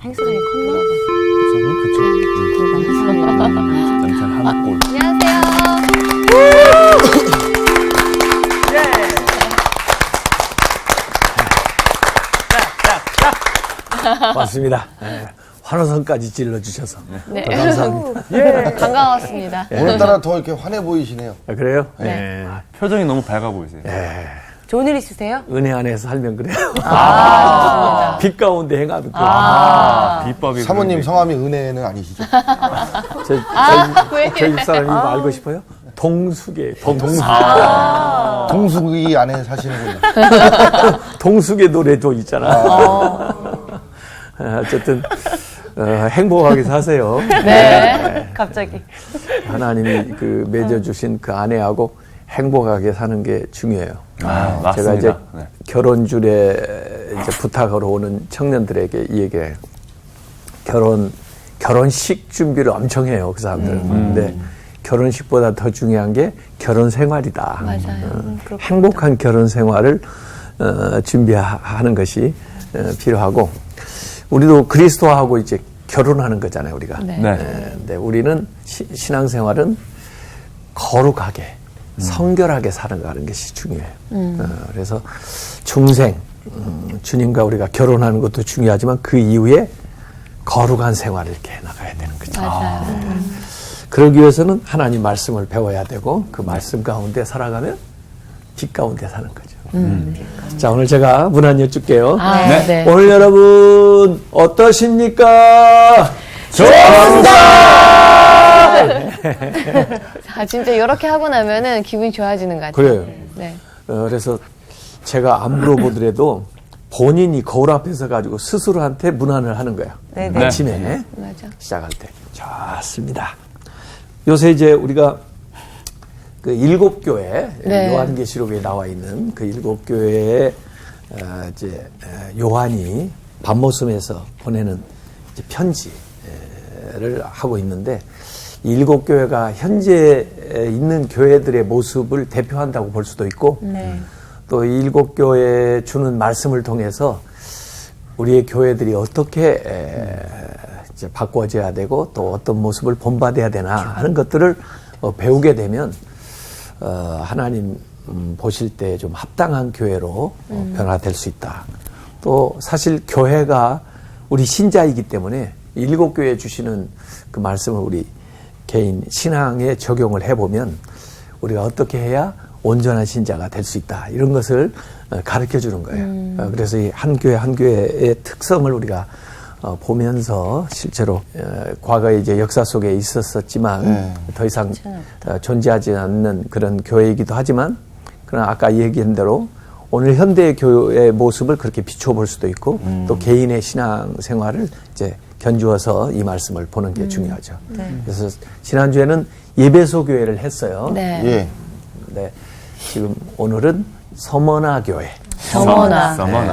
행사장이 컸나? 그쵸. 남산 한 골. 안녕하세요. 맞습니다. 네. 환호성까지 찔러주셔서 네. 더 감사합니다. 반가웠습니다. 오늘따라 더 이렇게 환해 보이시네요. 아, 그래요? 네. 표정이 너무 밝아 보이세요. 좋은 일 있으세요? 은혜 안에서 살면 그래요. 아, 빛 가운데 행하는 거. 비법이. 사모님 성함이 은혜는 아니시죠? 왜? 저희 사람이 이거 알고 싶어요? 동숙이에요. 동숙. 동숙이 안에 사시는군요. 동숙의 노래도 있잖아. 어쨌든 행복하게 사세요. 네. 갑자기. 하나님이 그 맺어주신 그 아내하고 행복하게 사는 게 중요해요. 맞습니다. 제가 이제 네. 결혼줄에 이제 부탁하러 오는 청년들에게 이 얘기를 해요. 결혼식 준비를 엄청 해요, 그 사람들은. 근데 결혼식보다 더 중요한 게 결혼 생활이다. 맞아요. 행복한 결혼 생활을 준비하는 것이 필요하고, 우리도 그리스도하고 이제 결혼하는 거잖아요, 우리가. 네. 네. 근데 우리는 신앙생활은 거룩하게, 성결하게 살아가는 것이 중요해요. 그래서 중생, 주님과 우리가 결혼하는 것도 중요하지만 그 이후에 거룩한 생활을 이렇게 해나가야 되는 거죠. 맞아요. 그러기 위해서는 하나님 말씀을 배워야 되고 그 말씀 가운데 살아가면 빛 가운데 사는 거죠. 자, 오늘 제가 문안 여쭐게요. 네. 오늘 여러분 어떠십니까? 아, 진짜 이렇게 하고 나면은 기분이 좋아지는 것 같아요. 그래요. 네. 그래서 제가 안 물어보더라도 본인이 거울 앞에서 가지고 스스로한테 문안을 하는 거예요. 네네. 아침에 맞아. 시작할 때. 좋습니다. 요새 이제 우리가 그 일곱 교회, 네. 요한계시록에 나와 있는 그 일곱 교회에 이제 요한이 밤모섬에서 보내는 이제 편지를 하고 있는데, 일곱 교회가 현재 있는 교회들의 모습을 대표한다고 볼 수도 있고, 네. 또 일곱 교회에 주는 말씀을 통해서 우리의 교회들이 어떻게 이제 바꿔져야 되고 또 어떤 모습을 본받아야 되나 하는 것들을 배우게 되면 하나님 보실 때 좀 합당한 교회로 변화될 수 있다. 또 사실 교회가 우리 신자이기 때문에 일곱 교회에 주시는 그 말씀을 우리 개인 신앙에 적용을 해보면 우리가 어떻게 해야 온전한 신자가 될 수 있다. 이런 것을 가르쳐 주는 거예요. 그래서 이 한 교회 한 교회의 특성을 우리가 보면서 실제로 과거에 이제 역사 속에 있었지만 더 이상 존재하지 않는 그런 교회이기도 하지만, 그러나 아까 얘기한 대로 오늘 현대의 교회의 모습을 그렇게 비춰볼 수도 있고 또 개인의 신앙 생활을 이제 견주어서 이 말씀을 보는 게 중요하죠. 그래서 지난주에는 예배소 교회를 했어요. 네. 예. 네. 지금 오늘은 서머나 교회. 서머나. 서머나.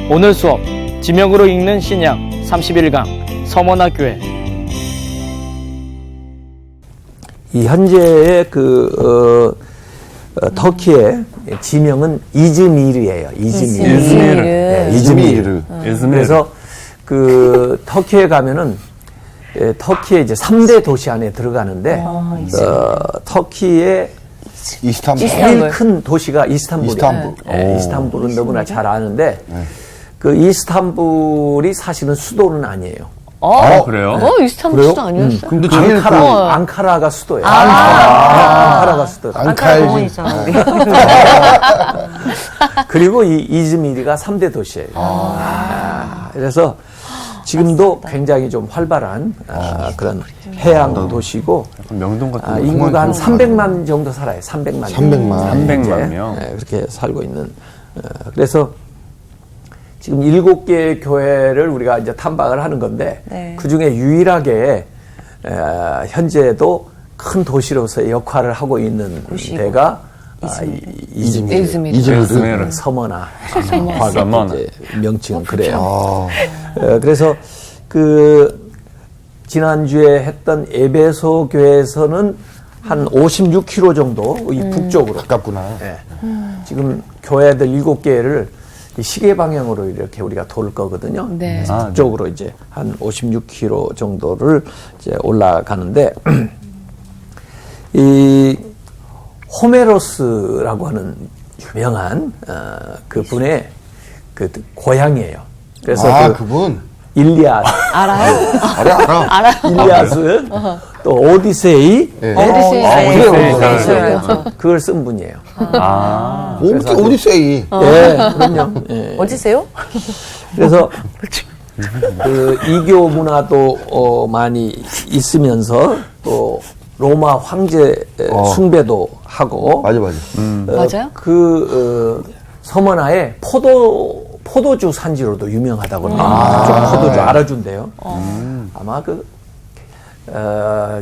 오늘 수업 지명으로 읽는 신약 31강 서머나 교회. 이 현재의 터키의 지명은 이즈미르예요. 이즈미르. 네, 이즈미르. 그래서 그 터키에 가면은 터키의 이제 3대 도시 안에 들어가는데 터키의 이스탄불. 제일 큰 도시가 이스탄불이에요. 이스탄불. 네, 이스탄불은 너무나 잘 아는데 그 이스탄불이 사실은 수도는 아니에요. 그래요? 이스탄불 수도 아니었어요? 근데 제일 앙카라가 수도예요. 앙카라가 수도. 안칼지. 그리고 이 이즈미르가 3대 도시예요. 그래서 지금도 굉장히 좀 활발한 그런 해양 도시고, 명동 같은 인구가 한 300만 정도 살아요. 300만. 300만 명. 그렇게 살고 있는. 그래서 지금 7개의 교회를 우리가 이제 탐방을 하는 건데, 네. 그 중에 유일하게 현재도 큰 도시로서의 역할을 하고 있는 데가 이즈미르. 서머나. 과거 이제 명칭은 그래요. 그래서 그 지난주에 했던 에베소 교회에서는 한 56km 정도 이 북쪽으로 가깝구나. 네. 지금 교회들 7개를 이 시계 방향으로 이렇게 우리가 돌 거거든요. 네. 그래서 아, 그쪽으로 이제 한 56km 정도를 이제 올라가는데 이 호메로스라고 하는 유명한 그 분의 그 고향이에요. 그래서 그분. 일리아스, 알아요? 알아. 일리아스, 또 오디세이, 네. 오디세이. 그래요. 오디세이. 그걸 쓴 분이에요. 아. 오디세이. 예, 그럼요. 예. 어디세요? 그래서 그 이교 문화도 많이 있으면서 또 로마 황제 숭배도 하고 맞아. 맞아요? 서머나에 포도주 산지로도 유명하다고 합니다. 좀 포도주 알아준대요. 아마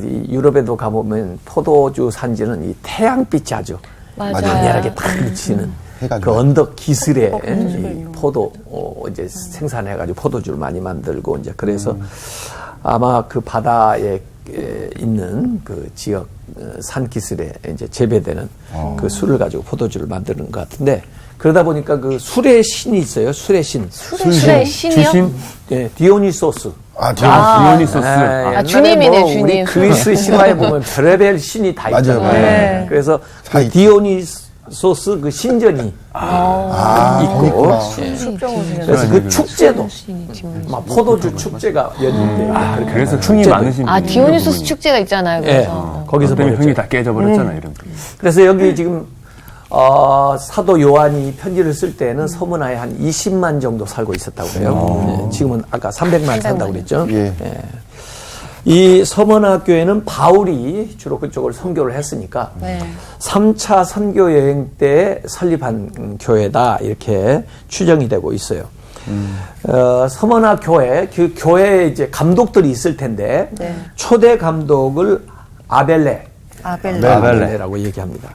이 유럽에도 가보면 포도주 산지는 이 태양빛이 아주 맞아요. 강렬하게 딱 비치는 해가 그 언덕 기슭에 이 포도 이제 생산해가지고 포도주를 많이 만들고 이제 그래서 아마 그 바다에 있는 그 지역 산 기슭에 이제 재배되는 그 술을 가지고 포도주를 만드는 것 같은데 그러다 보니까 그 술의 신이 있어요. 술의 신. 술의 신이요? 주신? 예, 디오니소스. 디오니소스. 옛날에 주님이네, 우리 주님. 그리스 신화에 보면 별의별 신이 다 맞아요. 있잖아요. 네. 그래서 그 다 있죠. 디오니소스 그 신전이 있고 있구나. 예. 그래서 그 축제도 막 포도주 축제가 연인데 그래서 충이 많으신 아, 분이 디오니소스 축제가 있잖아요. 예, 그래서. 거기서 때문에 벌였죠. 흥이 다 깨져버렸잖아 이런. 그래서 여기 지금 사도 요한이 편지를 쓸 때는 서문화에 한 20만 정도 살고 있었다고 해요. 예, 지금은 아까 300만 산다고 그랬죠. 예. 이 서문화 교회는 바울이 주로 그쪽을 선교를 했으니까 네. 3차 선교 여행 때 설립한 교회다 이렇게 추정이 되고 있어요. 서문화 교회, 그 교회에 이제 감독들이 있을 텐데 네. 초대 감독을 아벨레라고 얘기합니다.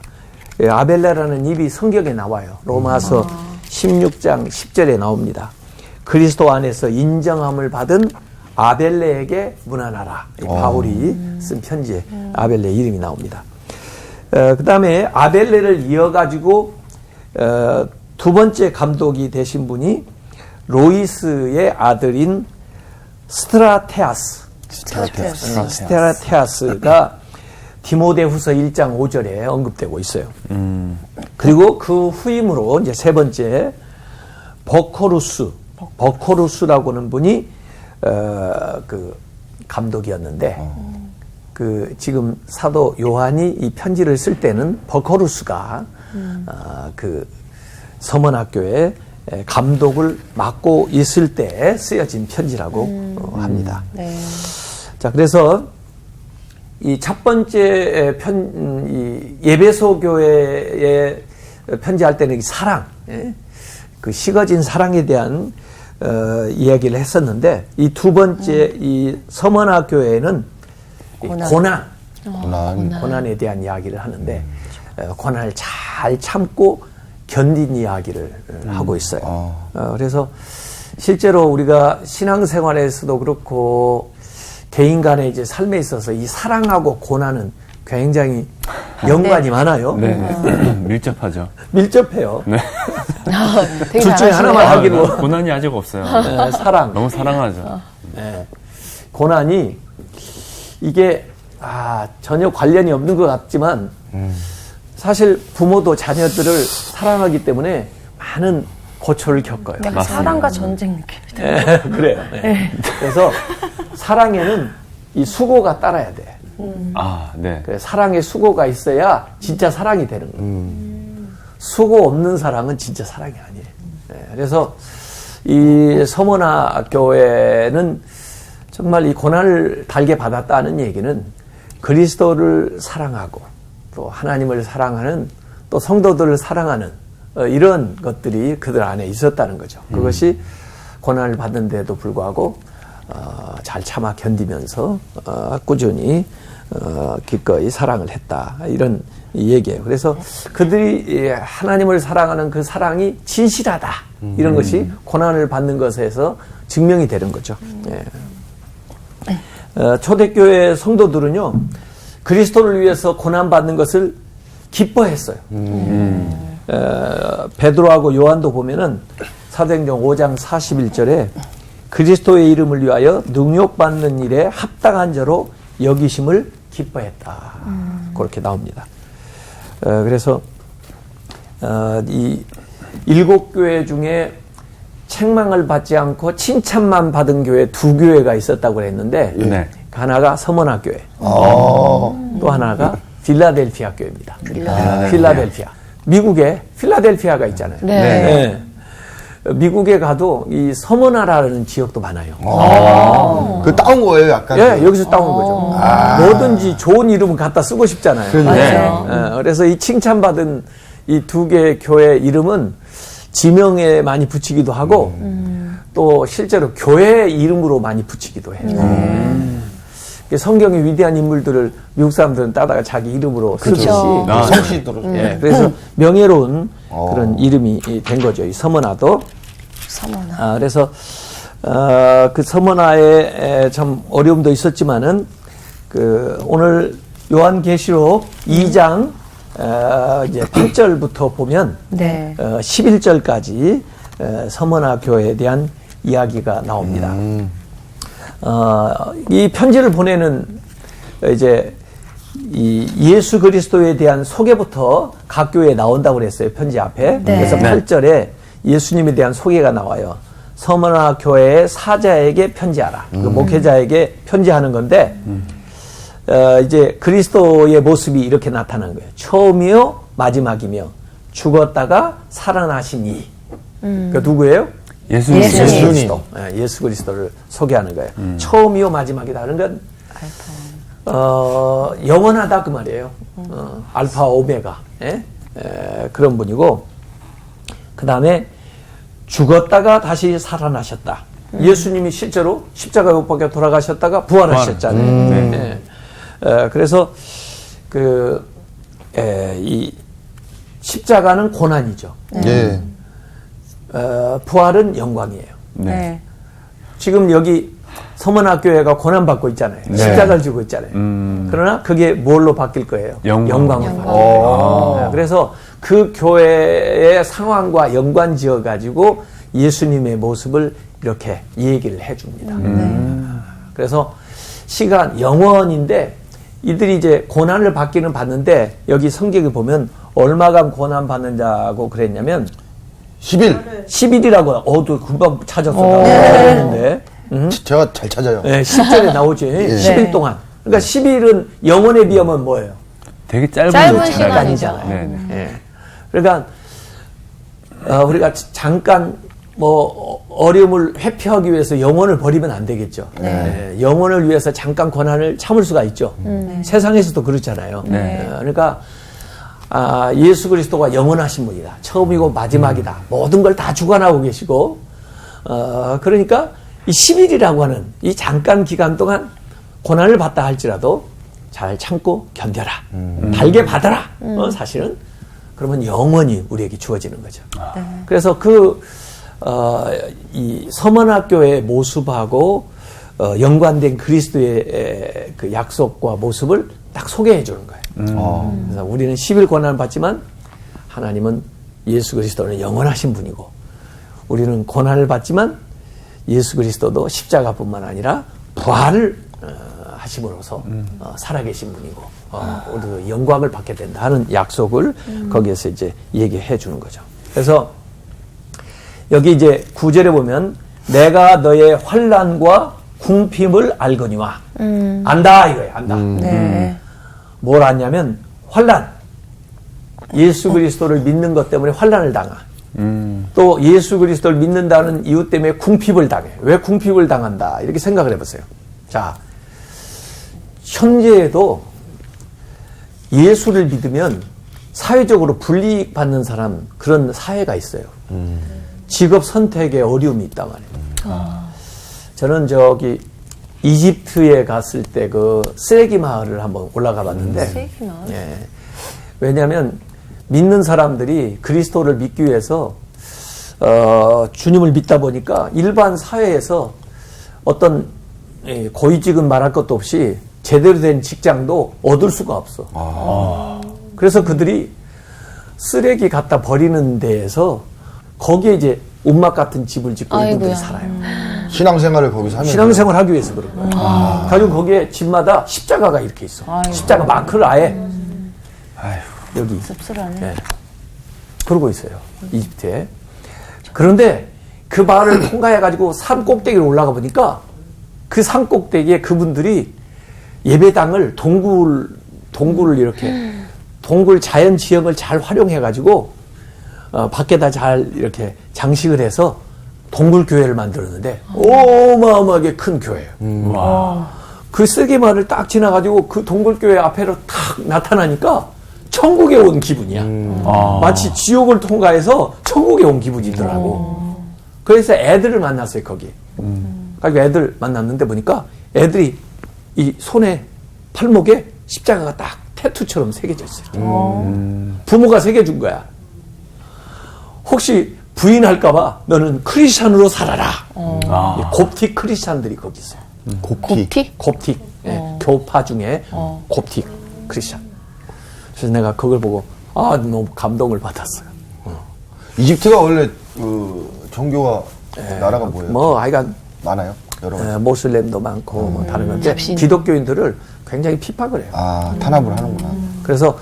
예, 아벨레라는 입이 성경에 나와요. 로마서 16장 10절에 나옵니다. 그리스도 안에서 인정함을 받은 아벨레에게 문안하라. 이 바울이 쓴 편지에 아벨레 이름이 나옵니다. 그 다음에 아벨레를 이어가지고 두 번째 감독이 되신 분이 로이스의 아들인 스테라테아스가 디모데후서 1장 5절에 언급되고 있어요. 그리고 그 후임으로 이제 세 번째 버코루스라고 하는 분이 그 감독이었는데 그 지금 사도 요한이 이 편지를 쓸 때는 버코루스가 그 서문학교에 감독을 맡고 있을 때 쓰여진 편지라고 합니다. 네. 자, 그래서 이 첫 번째 이 예배소 교회에 편지할 때는 이 사랑, 그 식어진 사랑에 대한 이야기를 했었는데 이 두 번째 이 서문화 교회는 고난에 대한 이야기를 하는데 고난을 잘 참고 견딘 이야기를 하고 있어요. 그래서 실제로 우리가 신앙생활에서도 그렇고 개인 간의 이제 삶에 있어서 이 사랑하고 고난은 굉장히 연관이 많아요. 네. 밀접하죠. 밀접해요. 네. 되게 둘 중에 잘하시네요. 하나만 하기로. 고난이 아직 없어요. 사랑. 너무 사랑하죠. 고난이 이게 전혀 관련이 없는 것 같지만 사실 부모도 자녀들을 사랑하기 때문에 많은 고초를 겪어요. 약간 사랑과 전쟁 느낌. 그래요. 그래서 사랑에는 이 수고가 따라야 돼. 네. 사랑에 수고가 있어야 진짜 사랑이 되는 거예요. 수고 없는 사랑은 진짜 사랑이 아니에요. 그래서 이 서문화 교회는 정말 이 고난을 달게 받았다는 얘기는 그리스도를 사랑하고 또 하나님을 사랑하는 또 성도들을 사랑하는 이런 것들이 그들 안에 있었다는 거죠. 그것이 고난을 받는데도 불구하고 잘 참아 견디면서 꾸준히 기꺼이 사랑을 했다 이런 얘기예요. 그래서 그들이 하나님을 사랑하는 그 사랑이 진실하다 이런 것이 고난을 받는 것에서 증명이 되는 거죠. 초대교회 성도들은요 그리스도를 위해서 고난 받는 것을 기뻐했어요. 베드로하고 요한도 보면은 사도행전 5장 41절에 그리스도의 이름을 위하여 능욕받는 일에 합당한 자로 여기심을 기뻐했다. 그렇게 나옵니다. 그래서 이 7교회 중에 책망을 받지 않고 칭찬만 받은 교회 2교회가 있었다고 그랬는데 네. 하나가 서머나 교회, 또 하나가 필라델피아 교회입니다. 필라델피아. 미국에 필라델피아가 있잖아요. 네. 미국에 가도 이 서머나라는 지역도 많아요. 그 따온 거예요, 약간. 예, 여기서 따온 거죠. 뭐든지 좋은 이름은 갖다 쓰고 싶잖아요. 맞아요. 그래서 이 칭찬받은 이 2개의 교회 이름은 지명에 많이 붙이기도 하고 또 실제로 교회 이름으로 많이 붙이기도 해요. 성경의 위대한 인물들을 미국 사람들은 따다가 자기 이름으로 쓰듯이 성씨도록. 예, 그래서 명예로운 그런 이름이 된 거죠. 이 서머나도. 서머나. 그래서 그 서머나에 참 어려움도 있었지만은 그 오늘 요한계시록 2장 이제 8절부터 보면 네. 11절까지 서머나 교회에 대한 이야기가 나옵니다. 이 편지를 보내는 이제 이 예수 그리스도에 대한 소개부터 각 교회에 나온다고 그랬어요. 편지 앞에. 네. 그래서 8절에 예수님에 대한 소개가 나와요. 서머나 교회의 사자에게 편지하라. 그 목회자에게 편지하는 건데 이제 그리스도의 모습이 이렇게 나타나는 거예요. 처음이요 마지막이며 죽었다가 살아나신 이. 그 누구예요? 예수님. 예수님. 그리스도. 예수 그리스도를 소개하는 거예요. 처음이요 마지막이다. 그런 건 영원하다 그 말이에요. 알파 오메가. 그런 분이고 그 다음에 죽었다가 다시 살아나셨다. 예수님이 실제로 십자가 못 박혀 돌아가셨다가 부활하셨잖아요. 그래서 이 십자가는 고난이죠. 예. 부활은 영광이에요. 네. 지금 여기 서문학교회가 고난받고 있잖아요. 네. 십자가를 지고 있잖아요. 그러나 그게 뭘로 바뀔 거예요? 영광으로 바뀔 거예요. 그래서 그 교회의 상황과 연관지어 가지고 예수님의 모습을 이렇게 얘기를 해줍니다. 그래서 시간 영원인데 이들이 이제 고난을 받기는 받는데 여기 성경에 보면 얼마간 고난 받는 자고 그랬냐면 10일. 10일이라고 어도 금방 찾았어. 했는데 제가 잘 찾아요. 네, 10절에 나오죠. 10일 동안. 그러니까 10일은 영원에 비하면 뭐예요? 되게 짧은 시간이잖아요. 네. 예. 그러니까 우리가 잠깐 뭐 어려움을 회피하기 위해서 영혼을 버리면 안 되겠죠. 영혼을 위해서 잠깐 고난을 참을 수가 있죠. 세상에서도 그렇잖아요. 그러니까 예수 그리스도가 영원하신 분이다. 처음이고 마지막이다. 모든 걸 다 주관하고 계시고 그러니까 이 10일이라고 하는 이 잠깐 기간 동안 고난을 받다 할지라도 잘 참고 견뎌라. 달게 받아라. 사실은 그러면 영원히 우리에게 주어지는 거죠. 그래서 이 서문학교의 모습하고 연관된 그리스도의 그 약속과 모습을 딱 소개해 주는 거예요. 그래서 우리는 10일 고난을 받지만 하나님은 예수 그리스도는 영원하신 분이고 우리는 고난을 받지만 예수 그리스도도 십자가뿐만 아니라 부활을 하심으로써 살아계신 분이고 우리도 영광을 받게 된다 하는 약속을 거기에서 이제 얘기해 주는 거죠. 그래서 여기 이제 9절에 보면 내가 너의 환난과 궁핍을 알거니와 안다 이거예요. 안다. 뭘 아냐면 환난. 예수 그리스도를 믿는 것 때문에 환난을 당하. 또 예수 그리스도를 믿는다는 이유 때문에 궁핍을 당해. 왜 궁핍을 당한다? 이렇게 생각을 해보세요. 자, 현재에도 예수를 믿으면 사회적으로 불이익받는 사람 그런 사회가 있어요. 직업 선택에 어려움이 있단 말이에요. 저는 저기 이집트에 갔을 때 그 쓰레기 마을을 한번 올라가 봤는데 쓰레기 마을? 예. 왜냐하면 믿는 사람들이 그리스도를 믿기 위해서 주님을 믿다 보니까 일반 사회에서 어떤 고위직은 말할 것도 없이 제대로 된 직장도 얻을 수가 없어. 그래서 그들이 쓰레기 갖다 버리는 데에서 거기에 이제 움막 같은 집을 짓고 이분들이 아이고야. 살아요. 신앙생활을 거기서 하면서. 신앙생활 하기 위해서 그런 거예요. 가지고 거기에 집마다 십자가가 이렇게 있어. 십자가 마크를 아예 여기 씁쓸하네. 네. 그러고 있어요. 이집트에. 그런데 그 마을을 통과해가지고 산 꼭대기로 올라가 보니까 그 산 꼭대기에 그분들이 예배당을 동굴을 이렇게 동굴 자연 지형을 잘 활용해가지고 밖에다 잘 이렇게 장식을 해서 동굴 교회를 만들었는데 어마어마하게 큰 교회예요. 그 쓰기마를 딱 지나가지고 그 동굴 교회 앞에로 탁 나타나니까 천국에 온 기분이야. 마치 지옥을 통과해서 천국에 온 기분이더라고. 그래서 애들을 만났어요 거기. 가지고 애들 만났는데 보니까 애들이 이 손에 팔목에 십자가가 딱 태투처럼 새겨져 있어요. 부모가 새겨준 거야. 혹시 부인할까봐 너는 크리스찬으로 살아라. 이 곱틱 크리스찬들이 거기 있어요. 곱틱? 곱틱. 예, 교파 중에 곱틱 크리스찬. 그래서 내가 그걸 보고 너무 감동을 받았어요. 이집트가 원래 그 종교가 나라가 뭐예요? 뭐 하여간 많아요? 여러 가지. 모슬렘도 많고 뭐 다른 건데 기독교인들을 굉장히 핍박을 해요. 탄압을 하는구나. 그래서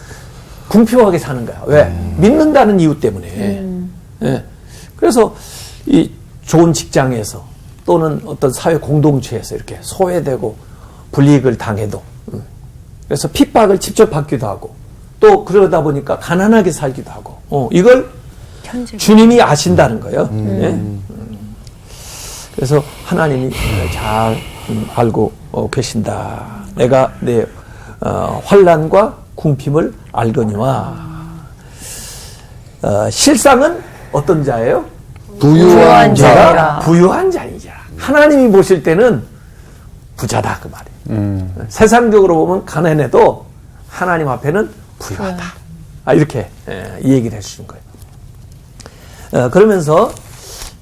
궁핍하게 사는 거야. 왜? 믿는다는 이유 때문에. 예. 그래서 이 좋은 직장에서 또는 어떤 사회 공동체에서 이렇게 소외되고 불이익을 당해도 그래서 핍박을 직접 받기도 하고 또 그러다 보니까 가난하게 살기도 하고 이걸 주님이 아신다는 거예요. 예? 그래서 하나님이 잘 알고 계신다. 내가 내 환난과 궁핍을 알거니와. 실상은 어떤 자예요? 부유한 자니라. 부유한 자이자. 하나님이 보실 때는 부자다 그 말이에요. 세상적으로 보면 가난해도 하나님 앞에는 부유하다. 이렇게 이 얘기를 해주신 거예요. 그러면서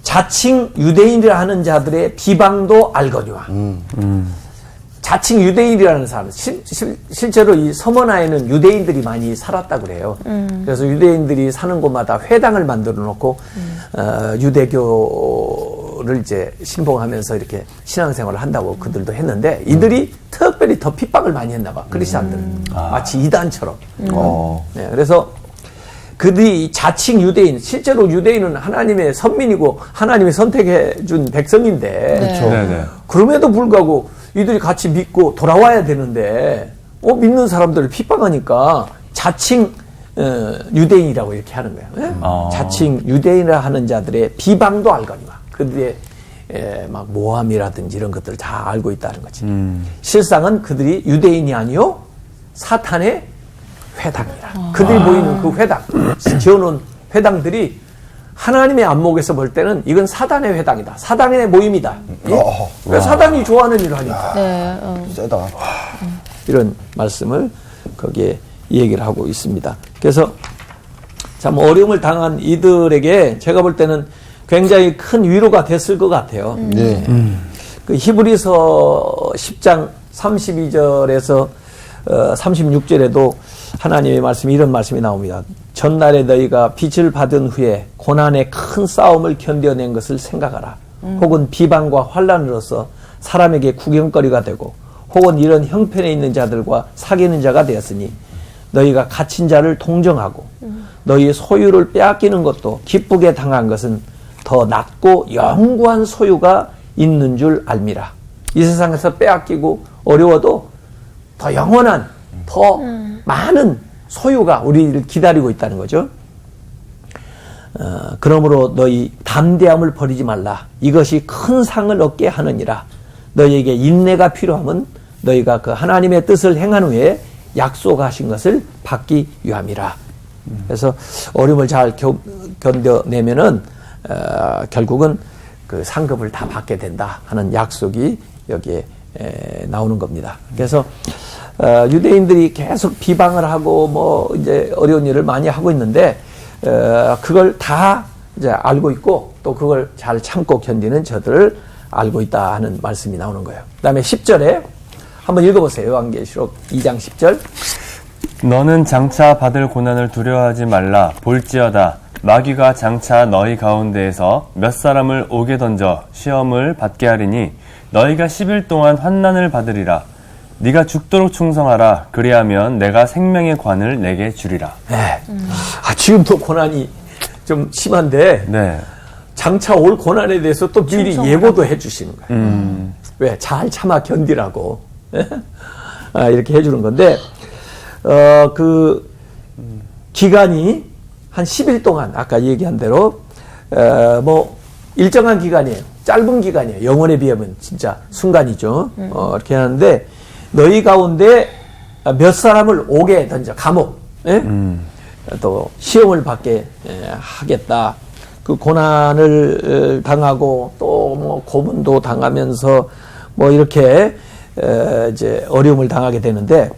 자칭 유대인이라 하는 자들의 비방도 알거니와. 자칭 유대인이라는 사람, 실제로 이 서머나에는 유대인들이 많이 살았다고 그래요. 그래서 유대인들이 사는 곳마다 회당을 만들어 놓고 유대교를 이제 신봉하면서 이렇게 신앙생활을 한다고 그들도 했는데 이들이 특별히 더 핍박을 많이 했나 봐. 크리스찬들은 마치 이단처럼. 네, 그래서 그들이 자칭 유대인, 실제로 유대인은 하나님의 선민이고 하나님이 선택해 준 백성인데 네네. 그럼에도 불구하고 이들이 같이 믿고 돌아와야 되는데 믿는 사람들을 핍박하니까 자칭 유대인이라고 이렇게 하는 거예요. 자칭 유대인이라 하는 자들의 비방도 알거니와. 그들의 막 모함이라든지 이런 것들을 다 알고 있다는 거지. 실상은 그들이 유대인이 아니요 사탄의 회당이라. 그들이 보이는 그 회당, 지어놓은 회당들이 하나님의 안목에서 볼 때는 이건 사단의 회당이다. 사단의 모임이다. 예? 사단이 좋아하는 일을 하니까. 세다. 이런 말씀을 거기에 얘기를 하고 있습니다. 그래서 참 어려움을 당한 이들에게 제가 볼 때는 굉장히 큰 위로가 됐을 것 같아요. 네. 그 히브리서 10장 32절에서 36절에도 하나님의 말씀이 이런 말씀이 나옵니다. 전날에 너희가 빛을 받은 후에 고난의 큰 싸움을 견뎌낸 것을 생각하라. 혹은 비방과 환난으로서 사람에게 구경거리가 되고 혹은 이런 형편에 있는 자들과 사귀는 자가 되었으니 너희가 갇힌 자를 동정하고 너희의 소유를 빼앗기는 것도 기쁘게 당한 것은 더 낫고 영구한 소유가 있는 줄 알미라. 이 세상에서 빼앗기고 어려워도 더 영원한 더 많은 소유가 우리를 기다리고 있다는 거죠. 그러므로 너희 담대함을 버리지 말라. 이것이 큰 상을 얻게 하느니라. 너희에게 인내가 필요하면 너희가 그 하나님의 뜻을 행한 후에 약속하신 것을 받기 위함이라. 그래서 어려움을 잘 견뎌내면은 결국은 그 상급을 다 받게 된다 하는 약속이 여기에 나오는 겁니다. 그래서 유대인들이 계속 비방을 하고 뭐 이제 어려운 일을 많이 하고 있는데 그걸 다 이제 알고 있고 또 그걸 잘 참고 견디는 저들을 알고 있다 하는 말씀이 나오는 거예요. 그다음에 10절에 한번 읽어보세요. 요한계시록 2장 10절. 너는 장차 받을 고난을 두려워하지 말라. 볼지어다 마귀가 장차 너희 가운데에서 몇 사람을 오게 던져 시험을 받게 하리니 너희가 10일 동안 환난을 받으리라. 네가 죽도록 충성하라. 그리하면 내가 생명의 관을 내게 주리라. 네. 지금도 고난이 좀 심한데 네. 장차 올 고난에 대해서 또 미리 예고도 해주시는 거예요. 왜? 잘 참아 견디라고 이렇게 해주는 건데 그 기간이 한 10일 동안 아까 얘기한 대로 뭐 일정한 기간이에요. 짧은 기간이에요. 영혼에 비하면 진짜 순간이죠. 이렇게 하는데 너희 가운데 몇 사람을 오게 던져 감옥 또 시험을 받게 하겠다. 그 고난을 당하고 또 뭐 고문도 당하면서 뭐 이렇게 이제 어려움을 당하게 되는데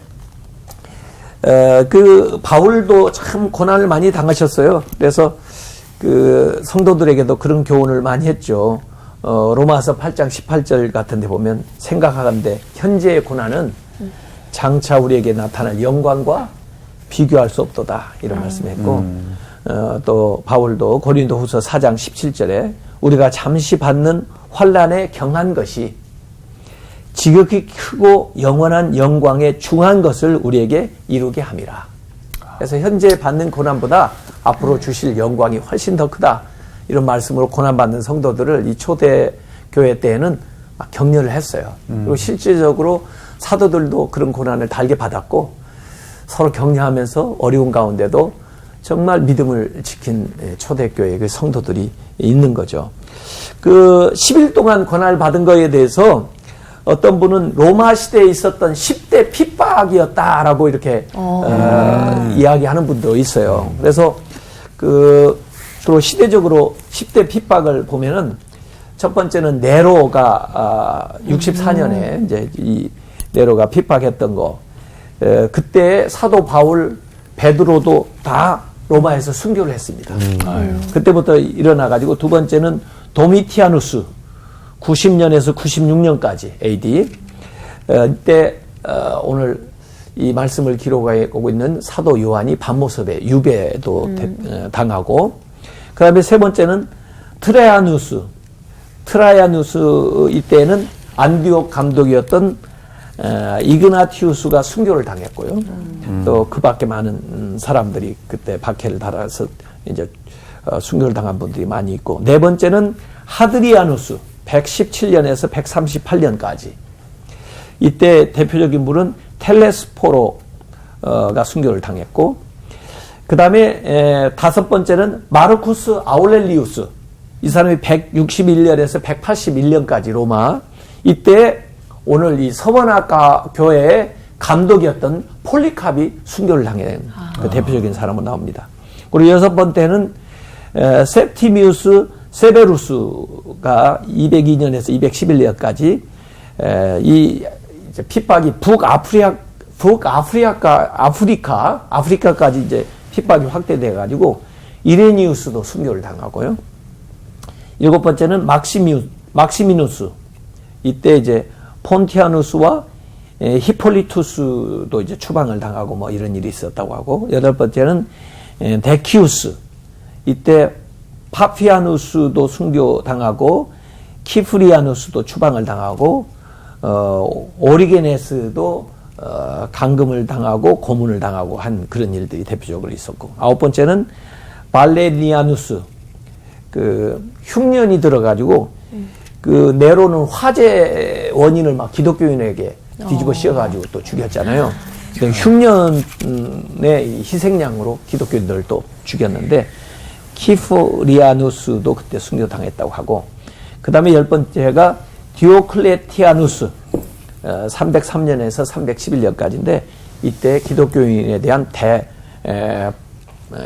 그 바울도 참 고난을 많이 당하셨어요. 그래서 그 성도들에게도 그런 교훈을 많이 했죠. 로마서 8장 18절 같은 데 보면 생각하건대 현재의 고난은 장차 우리에게 나타날 영광과 비교할 수 없도다 이런 말씀했고 또 바울도 고린도후서 4장 17절에 우리가 잠시 받는 환난에 경한 것이 지극히 크고 영원한 영광에 중한 것을 우리에게 이루게 함이라. 그래서 현재 받는 고난보다 앞으로 주실 영광이 훨씬 더 크다. 이런 말씀으로 고난받는 성도들을 이 초대교회 때에는 막 격려를 했어요. 그리고 실질적으로 사도들도 그런 고난을 달게 받았고 서로 격려하면서 어려운 가운데도 정말 믿음을 지킨 초대교회 그 성도들이 있는 거죠. 그 10일 동안 고난을 받은 거에 대해서 어떤 분은 로마 시대에 있었던 10대 핍박이었다라고 이렇게 이야기하는 분도 있어요. 그래서 주로 시대적으로 10대 핍박을 보면은 첫 번째는 네로가 64년에 이제 이 네로가 핍박했던 거. 그때 사도 바울, 베드로도 다 로마에서 순교를 했습니다. 그때부터 일어나가지고 두 번째는 도미티아누스 90년에서 96년까지 AD 이때 오늘 이 말씀을 기록하고 있는 사도 요한이 밤모습에 유배도 당하고 그 다음에 세 번째는 트라야누스 이때는 안디옥 감독이었던 이그나티우스가 순교를 당했고요. 또 그 밖에 많은 사람들이 그때 박해를 달아서 이제 순교를 당한 분들이 많이 있고 네 번째는 하드리아누스 117년에서 138년까지 이때 대표적인 분은 텔레스포로가 순교를 당했고 그 다음에 다섯 번째는 마르쿠스 아울렐리우스 이 사람이 161년에서 181년까지 로마 이때 오늘 이 서원학과 교회의 감독이었던 폴리캅이 순교를 당한 그 대표적인 사람으로 나옵니다. 그리고 여섯 번째는 셉티미우스 세베루스가 202년에서 211년까지 이 핍박이 아프리카까지 이제 핍박이 확대돼 가지고 이레니우스도 순교를 당하고요. 일곱 번째는 막시미누스 이때 이제 폰티아누스와 히폴리투스도 이제 추방을 당하고 뭐 이런 일이 있었다고 하고 여덟 번째는 데키우스 이때 파피아누스도 순교 당하고 키프리아누스도 추방을 당하고 오리게네스도 감금을 당하고 고문을 당하고 한 그런 일들이 대표적으로 있었고 아홉 번째는 발레니아누스 그 흉년이 들어가지고 그 네로는 화재 원인을 막 기독교인에게 뒤집어 씌워가지고 또 죽였잖아요. 흉년의 희생양으로 기독교인들을 또 죽였는데 키프리아누스도 그때 순교당했다고 하고 그 다음에 열 번째가 디오클레티아누스 303년에서 311년까지인데 이때 기독교인에 대한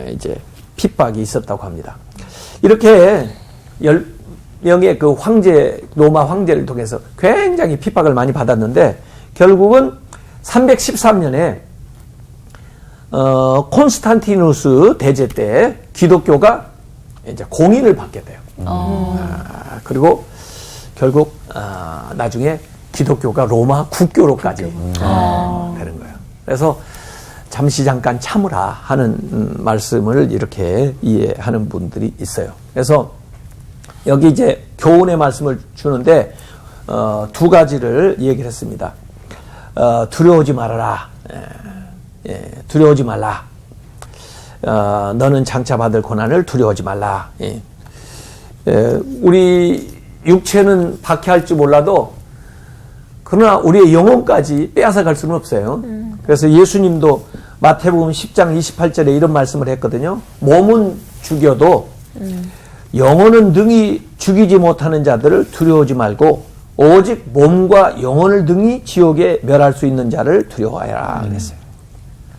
이제 핍박이 있었다고 합니다. 이렇게 10명의 그 로마 황제를 통해서 굉장히 핍박을 많이 받았는데 결국은 313년에 콘스탄티누스 대제 때 기독교가 이제 공인을 받게 돼요. 그리고 결국 나중에 기독교가 로마 국교로까지 되는 거예요. 그래서 잠시 잠깐 참으라 하는 말씀을 이렇게 이해하는 분들이 있어요. 그래서 여기 이제 교훈의 말씀을 주는데 두 가지를 얘기를 했습니다. 두려워하지 말아라. 두려워하지 말라. 너는 장차 받을 고난을 두려워하지 말라. 우리 육체는 박해할지 몰라도 그러나 우리의 영혼까지 빼앗아갈 수는 없어요. 그래서 예수님도 마태복음 10장 28절에 이런 말씀을 했거든요. 몸은 죽여도 영혼은 능히 죽이지 못하는 자들을 두려워하지 말고 오직 몸과 영혼을 능히 지옥에 멸할 수 있는 자를 두려워하라 그랬어요.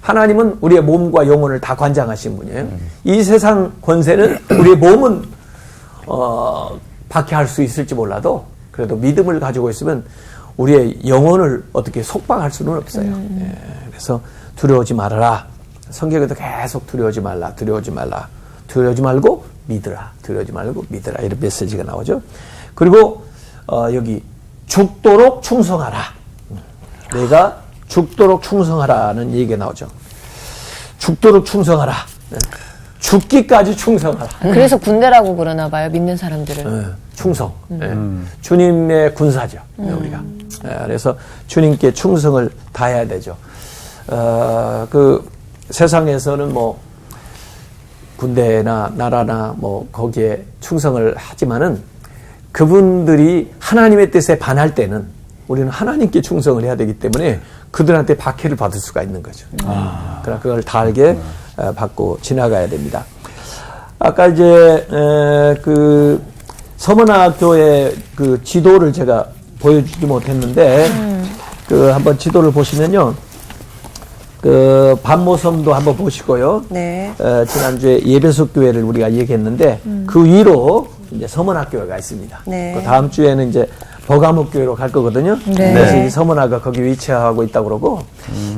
하나님은 우리의 몸과 영혼을 다 관장하신 분이에요. 이 세상 권세는 우리의 몸은 박해할 수 있을지 몰라도 그래도 믿음을 가지고 있으면 우리의 영혼을 어떻게 속박할 수는 없어요. 그래서 두려워하지 말아라. 성경에도 계속 두려워하지 말라, 두려워하지 말라, 두려워하지 말고 믿으라, 두려워하지 말고 믿으라 이런 메시지가 나오죠. 그리고 여기 죽도록 충성하라. 내가 죽도록 충성하라는 얘기가 나오죠. 죽도록 충성하라. 죽기까지 충성하라. 그래서 군대라고 그러나 봐요. 믿는 사람들은. 충성. 주님의 군사죠. 우리가. 그래서 주님께 충성을 다해야 되죠. 그 세상에서는 뭐 군대나 나라나 뭐 거기에 충성을 하지만은 그분들이 하나님의 뜻에 반할 때는 우리는 하나님께 충성을 해야 되기 때문에 그들한테 박해를 받을 수가 있는 거죠. 그러나 그걸 달게 받고 지나가야 됩니다. 아까 이제 그 서문학교의 그 지도를 제가 보여주지 못했는데 그 한번 지도를 보시면요. 그 반모섬도 한번 보시고요. 네. 지난주에 예배석 교회를 우리가 얘기했는데 그 위로 이제 서문학교가 있습니다. 네. 그 다음 주에는 이제 버가목 교회로 갈 거거든요. 네. 그래서 이 서문화가 거기 위치하고 있다고 그러고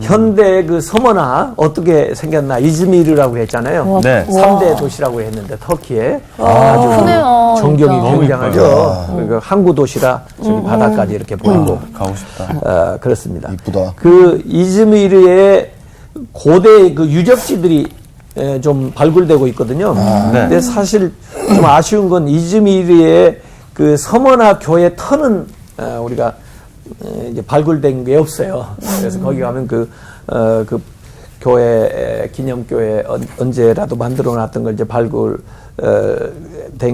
현대 그 서문화 어떻게 생겼나 이즈미르라고 했잖아요. 네. 3대 도시라고 했는데 터키에 아주 크네요, 전경이 진짜. 너무 굉장하죠. 그 항구 도시라 저기 바다까지 이렇게 보이고 가고 싶다. 그렇습니다. 이쁘다. 그 이즈미르의 고대 그 유적지들이 좀 발굴되고 있거든요. 네. 근데 사실 좀 아쉬운 건 이즈미르의 그 서머나 교회 터는 우리가 이제 발굴된 게 없어요. 그래서 거기 가면 그 교회 기념교회 언제라도 만들어놨던 걸 이제 발굴된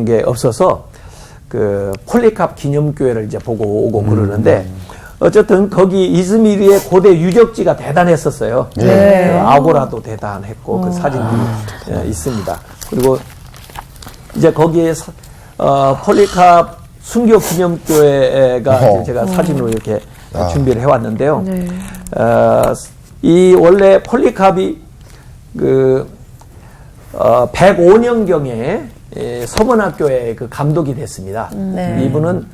게 없어서 그 폴리캅 기념교회를 이제 보고 오고 그러는데 어쨌든 거기 이즈미르의 고대 유적지가 대단했었어요. 네. 그 아고라도 대단했고 그 사진들이 있습니다. 그리고 이제 거기에 폴리캅 순교 기념교회가 이제 제가 사진으로 이렇게 준비를 해왔는데요. 네. 이 원래 폴리캅이 그 105년경에 서문학교의 그 감독이 됐습니다. 네. 이분은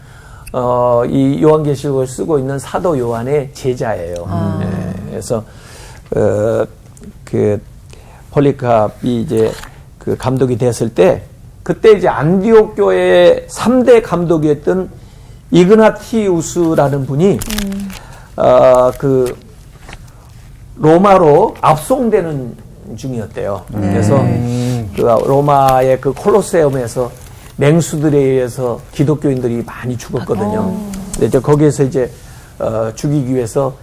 이 요한계시록을 쓰고 있는 사도 요한의 제자예요. 그래서 그 폴리캅이 이제 그 감독이 됐을 때 그때 이제 안디옥 교회의 3대 감독이었던 이그나티우스라는 분이 그 로마로 압송되는 중이었대요. 그래서 그 로마의 그 콜로세움에서 맹수들에 의해서 기독교인들이 많이 죽었거든요. 근데 이제 거기에서 이제 죽이기 위해서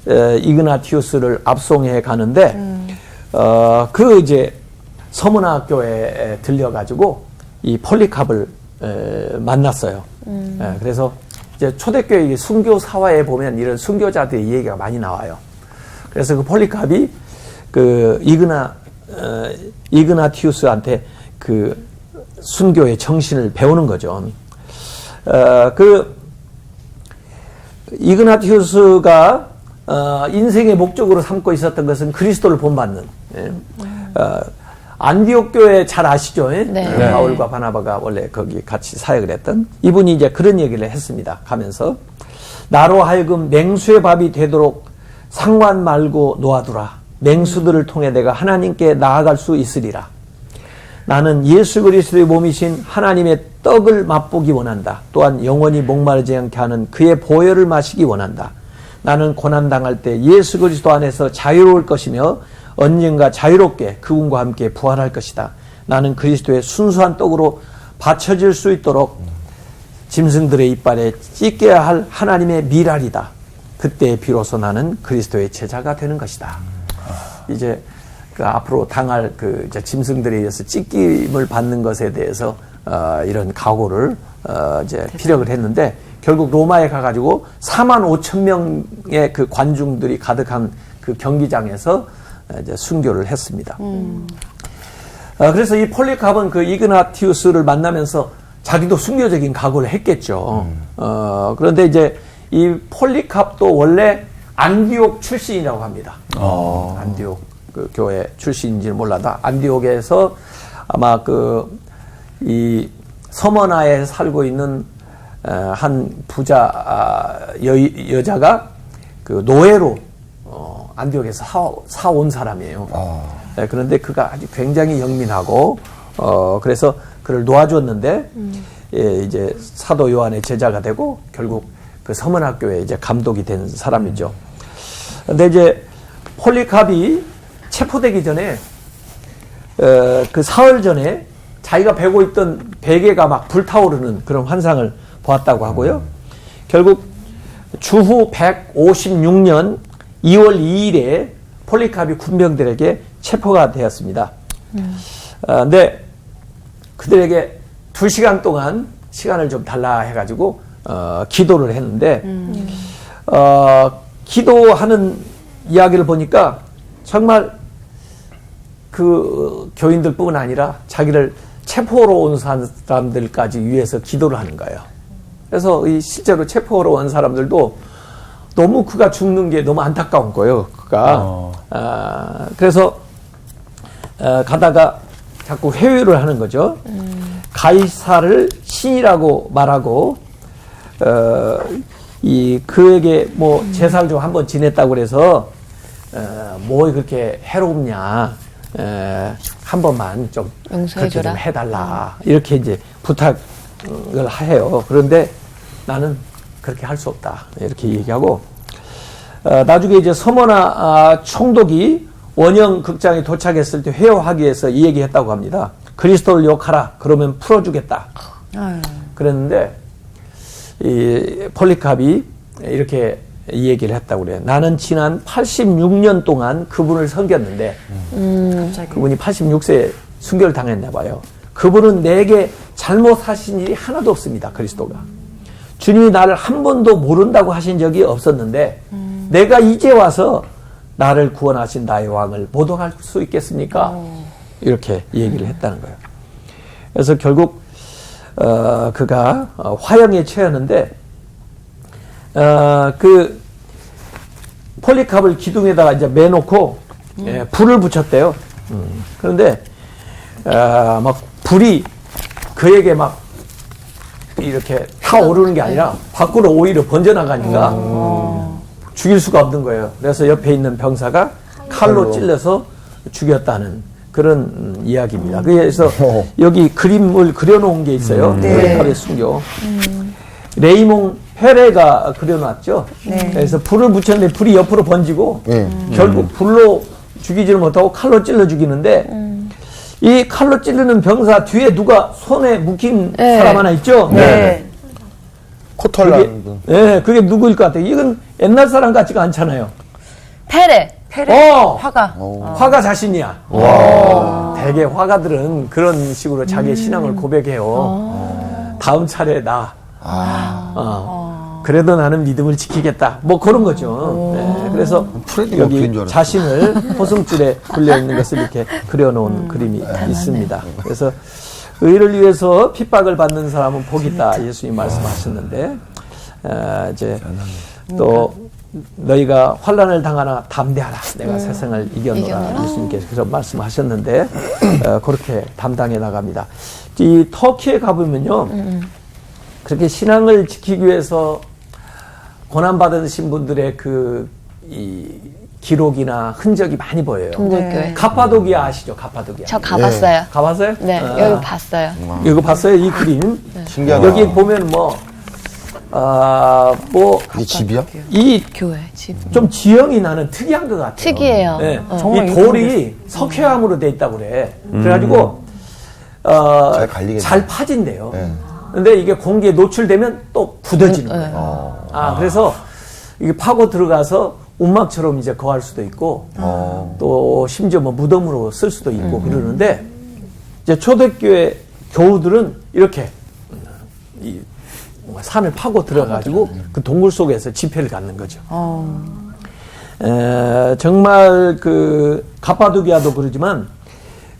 이그나티우스를 압송해 가는데 그 이제 서문학교에 들려가지고 이 폴리캅을 만났어요. 그래서 이제 초대교회 순교 사화에 보면 이런 순교자들의 얘기가 많이 나와요. 그래서 그 폴리캅이 그 이그나티우스한테 그 순교의 정신을 배우는 거죠. 그 이그나티우스가 인생의 목적으로 삼고 있었던 것은 그리스도를 본받는. 안디옥 교회 잘 아시죠? 네. 바울과 바나바가 원래 거기 같이 사역을 했던 이분이 이제 그런 얘기를 했습니다. 가면서 나로 하여금 맹수의 밥이 되도록 상관 말고 놓아두라. 맹수들을 통해 내가 하나님께 나아갈 수 있으리라. 나는 예수 그리스도의 몸이신 하나님의 떡을 맛보기 원한다. 또한 영원히 목마르지 않게 하는 그의 보혈을 마시기 원한다. 나는 고난당할 때 예수 그리스도 안에서 자유로울 것이며 언젠가 자유롭게 그분과 함께 부활할 것이다. 나는 그리스도의 순수한 떡으로 받쳐질 수 있도록 짐승들의 이빨에 찢겨야 할 하나님의 미랄이다. 그때 비로소 나는 그리스도의 제자가 되는 것이다. 이제 그 앞으로 당할 그 이제 짐승들에 의해서 찢김을 받는 것에 대해서 이런 각오를 이제 피력을 했는데 결국 로마에 가가지고 45,000명의 그 관중들이 가득한 그 경기장에서 이제 순교를 했습니다. 그래서 이 폴리캅은 그 이그나티우스를 만나면서 자기도 순교적인 각오를 했겠죠. 그런데 이제 이 폴리캅도 원래 안디옥 출신이라고 합니다. 안디옥 그 교회 출신인지는 몰라도 안디옥에서 아마 그 이 서머나에 살고 있는 한 부자 여자가 그 노예로 안디옥에서 사온 사람이에요. 네, 그런데 그가 아주 굉장히 영민하고 그래서 그를 놓아줬는데 이제 사도 요한의 제자가 되고 결국 그 서문학교에 이제 감독이 된 사람이죠. 근데 이제 폴리캅이 체포되기 전에 그 사흘 전에 자기가 베고 있던 베개가 막 불타오르는 그런 환상을 보았다고 하고요. 결국 주후 156년 2월 2일에 폴리캅이 군병들에게 체포가 되었습니다. 근데 그들에게 2시간 동안 시간을 좀 달라 해가지고 기도를 했는데 기도하는 이야기를 보니까 정말 그 교인들뿐만 아니라 자기를 체포로 온 사람들까지 위해서 기도를 하는 거예요. 그래서 이 실제로 체포로 온 사람들도 너무 그가 죽는 게 너무 안타까운 거예요. 그가 그래서 가다가 자꾸 회유를 하는 거죠. 가이사를 신이라고 말하고 이 그에게 뭐 제사를 좀 한번 지냈다고 그래서 뭐 그렇게 해롭냐 한 번만 좀 그렇게 좀 해달라 이렇게 이제 부탁을 해요. 그런데 나는 그렇게 할 수 없다 이렇게 얘기하고 나중에 이제 서머나 총독이 원형 극장에 도착했을 때 회유하기 위해서 이 얘기했다고 합니다. 그리스도를 욕하라 그러면 풀어주겠다. 그랬는데 이 폴리캅이 이렇게 이 얘기를 했다고 그래요. 나는 지난 86년 동안 그분을 섬겼는데 그분이 86세에 순교를 당했나 봐요. 그분은 내게 잘못하신 일이 하나도 없습니다. 그리스도가. 주님이 나를 한 번도 모른다고 하신 적이 없었는데 내가 이제 와서 나를 구원하신 나의 왕을 모독할 수 있겠습니까? 이렇게 얘기를 했다는 거예요. 그래서 결국 그가 화형에 처했는데 그 폴리캅을 기둥에다가 이제 매놓고 불을 붙였대요. 그런데 막 불이 그에게 막 이렇게 타오르는 게 아니라 밖으로 오히려 번져나가니까 죽일 수가 없는 거예요. 그래서 옆에 있는 병사가 칼로 찔러서 죽였다는 그런 이야기입니다. 그래서 여기 그림을 그려놓은 게 있어요. 폴리캅의 순교. 레이몽 페레가 그려놨죠. 그래서 불을 붙였는데 불이 옆으로 번지고 결국 불로 죽이지를 못하고 칼로 찔러 죽이는데 이 칼로 찌르는 병사 뒤에 누가 손에 묶인 사람 하나 있죠. 코털라는 분. 네, 그게 누구일 것 같아요. 이건 옛날 사람 같지가 않잖아요. 페레. 화가. 화가 자신이야. 대개 화가들은 그런 식으로 자기의 신앙을 고백해요. 다음 차례 나. 그래도 나는 믿음을 지키겠다. 뭐 그런 거죠. 네, 그래서 여기 자신을 포승줄에 걸려 있는 것을 이렇게 그려놓은 그림이 있습니다. 그래서 의를 위해서 핍박을 받는 사람은 복이 있다. 예수님 말씀하셨는데 이제 또 너희가 환난을 당하나 담대하라. 내가 세상을 이겨노라. 예수님께서 그런 말씀하셨는데 그렇게 담당해 나갑니다. 이 터키에 가보면요. 그렇게 신앙을 지키기 위해서 고난받으신 분들의 이 기록이나 흔적이 많이 보여요. 동굴교회. 카파도기아 아시죠? 카파도기아. 저 가봤어요. 가봤어요? 네, 여기 봤어요. 이거 봤어요? 이 그림. 신기하다. 여기 보면 뭐 뭐, 이 집이야? 이 교회, 집. 좀 지형이 나는 특이한 것 같아요. 특이해요. 네. 정말 이 돌이 석회암으로 돼 있다고 그래. 그래가지고, 잘 갈리겠네. 잘 파진대요. 네. 근데 이게 공기에 노출되면 또 굳어지는 거예요. 그래서 이게 파고 들어가서 운막처럼 이제 거할 수도 있고, 또 심지어 뭐 무덤으로 쓸 수도 있고 그러는데, 이제 초대교회 교우들은 이렇게 이 산을 파고 들어가지고 그 동굴 속에서 집회를 갖는 거죠. 정말 그 가파도기아도 그러지만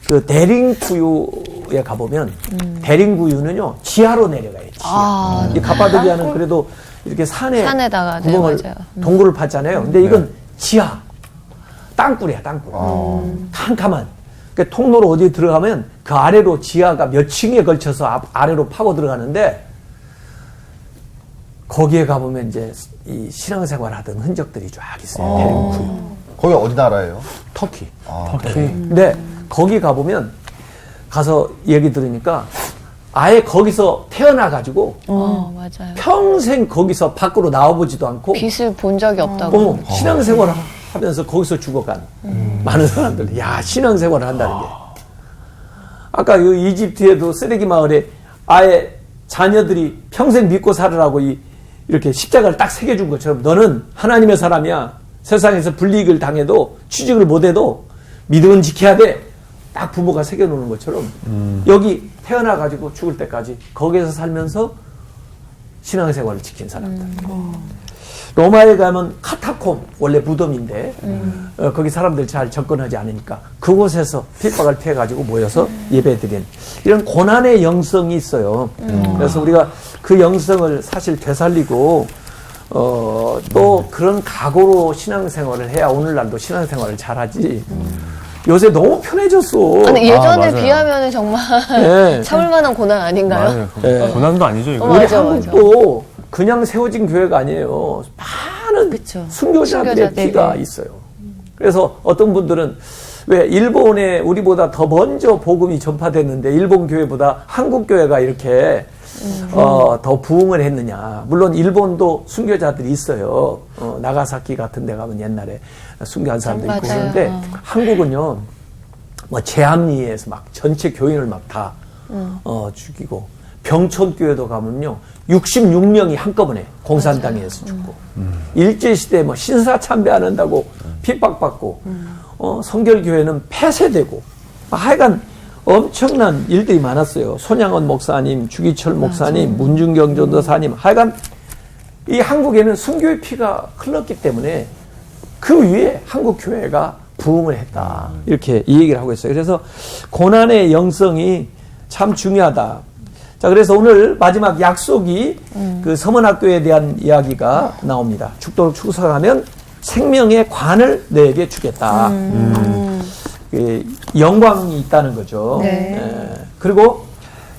그 대링구유에 가보면 대링구유는요 지하로 내려가요. 지하. 이 가파도기아는 그래도 이렇게 산에다가, 네, 구멍을 맞아요. 동굴을 팠잖아요. 근데 이건 지하 땅굴이야 땅굴. 캄캄한. 그러니까 통로로 어디 들어가면 그 아래로 지하가 몇 층에 걸쳐서 아래로 파고 들어가는데 거기에 가보면 이제 이 신앙생활 하던 흔적들이 쫙 있어요. 대림구유. 거기 어디 나라예요? 터키. 터키. 근데 거기 가보면 가서 얘기 들으니까 아예 거기서 태어나가지고 맞아요. 평생 거기서 밖으로 나와보지도 않고 빛을 본 적이 없다고. 신앙생활을 하면서 거기서 죽어간 많은 사람들. 야, 신앙생활을 한다는 게. 아까 그 이집트에도 쓰레기 마을에 아예 자녀들이 평생 믿고 살으라고 이렇게 십자가를 딱 새겨준 것처럼 너는 하나님의 사람이야. 세상에서 불이익을 당해도 취직을 못해도 믿음은 지켜야 돼. 딱 부모가 새겨놓는 것처럼 여기 태어나가지고 죽을 때까지 거기에서 살면서 신앙생활을 지킨 사람들. 로마에 가면 카타콤, 원래 무덤인데 거기 사람들 잘 접근하지 않으니까 그곳에서 핍박을 피해가지고 모여서 예배드린 이런 고난의 영성이 있어요. 그래서 우리가 그 영성을 사실 되살리고 또 그런 각오로 신앙생활을 해야 오늘날도 신앙생활을 잘하지. 요새 너무 편해졌어. 아니, 예전에 맞아요. 비하면 정말 네. 참을 만한 고난 아닌가요? 네. 고난도 아니죠 이거. 우리 맞아, 한국도 그냥 세워진 교회가 아니에요. 많은 그쵸. 순교자들의 순교자들. 피가 있어요. 그래서 어떤 분들은 왜 일본에 우리보다 더 먼저 복음이 전파됐는데 일본 교회보다 한국 교회가 이렇게 더 부흥을 했느냐. 물론 일본도 순교자들이 있어요. 나가사키 같은 데 가면 옛날에 순교한 사람도 있고 맞아요. 그런데 한국은요. 뭐 제암리에서 막 전체 교인을 막 다 죽이고 병촌교회도 가면요 66명이 한꺼번에 공산당에서 죽고 일제시대에 뭐 신사참배 안 한다고 핍박받고 성결교회는 폐쇄되고 하여간 엄청난 일들이 많았어요. 손양원 목사님, 주기철 목사님, 문중경 전도사님 하여간 이 한국에는 순교의 피가 흘렀기 때문에 그 위에 한국 교회가 부흥을 했다. 이렇게 이 얘기를 하고 있어요. 그래서 고난의 영성이 참 중요하다. 자, 그래서 오늘 마지막 약속이 그 서문학교에 대한 이야기가 나옵니다. 죽도록 충성하면 생명의 관을 너에게 주겠다. 영광이 있다는 거죠. 네. 그리고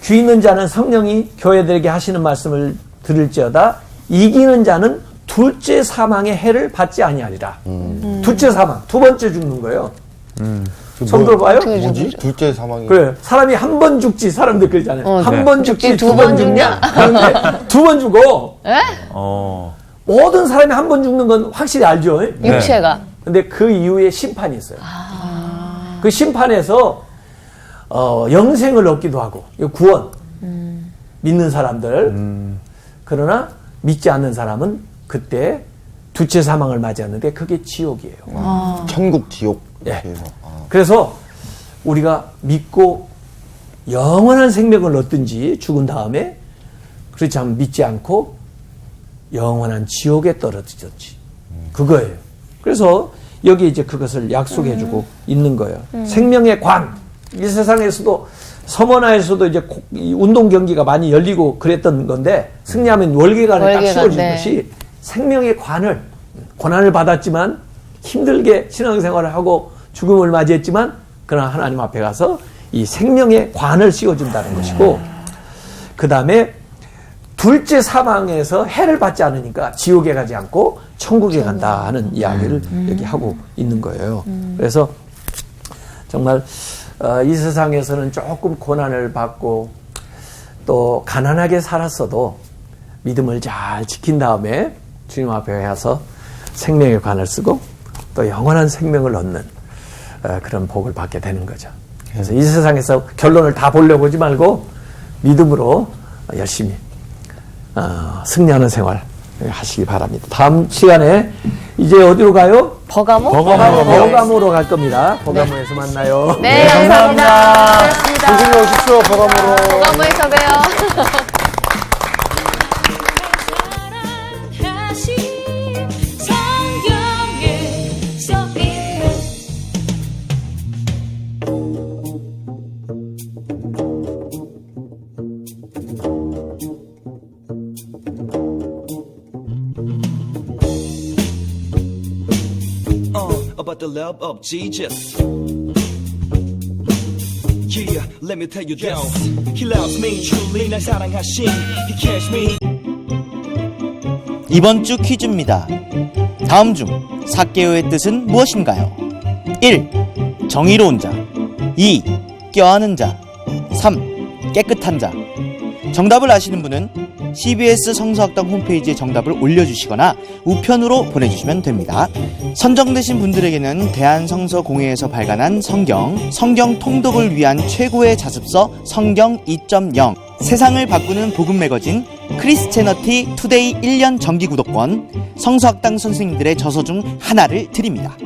귀 있는 자는 성령이 교회들에게 하시는 말씀을 들을지어다 이기는 자는 둘째 사망의 해를 받지 아니하리라. 둘째 사망, 두 번째 죽는 거예요. 처음 들어봐요? 뭐지? 둘째 사망이. 그래, 사람이 한 번 죽지, 사람들 그러잖아요. 한 네. 번 죽지, 죽지, 두 번 죽냐? 그런데 두 번 죽어. 에? 모든 사람이 한 번 죽는 건 확실히 알죠? 네. 육체가. 근데 그 이후에 심판이 있어요. 그 심판에서 영생을 얻기도 하고 구원 믿는 사람들 그러나 믿지 않는 사람은 그때 둘째 사망을 맞이하는데 그게 지옥이에요. 천국 지옥. 예. 그래서. 그래서 우리가 믿고 영원한 생명을 얻든지 죽은 다음에 그렇지 않으면 믿지 않고 영원한 지옥에 떨어지든지 그거예요. 그래서 여기 이제 그것을 약속해주고 있는 거예요. 생명의 관. 이 세상에서도 서머나에서도 이제 이 운동 경기가 많이 열리고 그랬던 건데 승리하면 월계관을 딱 씌워주는 네. 것이 생명의 관을 고난을 받았지만 힘들게 신앙생활을 하고 죽음을 맞이했지만 그러나 하나님 앞에 가서 이 생명의 관을 씌워준다는 것이고 그 다음에 둘째 사망에서 해를 받지 않으니까 지옥에 가지 않고 천국에 간다 하는 이야기를 여기 하고 있는 거예요. 그래서 정말 이 세상에서는 조금 고난을 받고 또 가난하게 살았어도 믿음을 잘 지킨 다음에 주님 앞에 와서 생명의 관을 쓰고 또 영원한 생명을 얻는 그런 복을 받게 되는 거죠. 그래서 이 세상에서 결론을 다 보려고 하지 말고 믿음으로 열심히 승리하는 생활 하시기 바랍니다. 다음 시간에 이제 어디로 가요? 버가모? 버가모로 갈 겁니다. 버가모에서 만나요. 네, 감사합니다. 고맙습니다. 조심히 오십시오, 버가모로. 버가모에서 봬요. 다시 성경에 써있는 about the love of Jesus. Yeah, let me tell you this. He loves me truly. 날 사랑하신 He cares me. 이번 주 퀴즈입니다. 다음 중 삭개오의 뜻은 무엇인가요? 1. 정의로운 자. 2. 껴안은 자. 3. 깨끗한 자. 정답을 아시는 분은 CBS 성서학당 홈페이지에 정답을 올려주시거나 우편으로 보내주시면 됩니다. 선정되신 분들에게는 대한성서공회에서 발간한 성경 통독을 위한 최고의 자습서 성경 2.0, 세상을 바꾸는 복음 매거진 크리스채너티 투데이 1년 정기 구독권, 성서학당 선생님들의 저서 중 하나를 드립니다.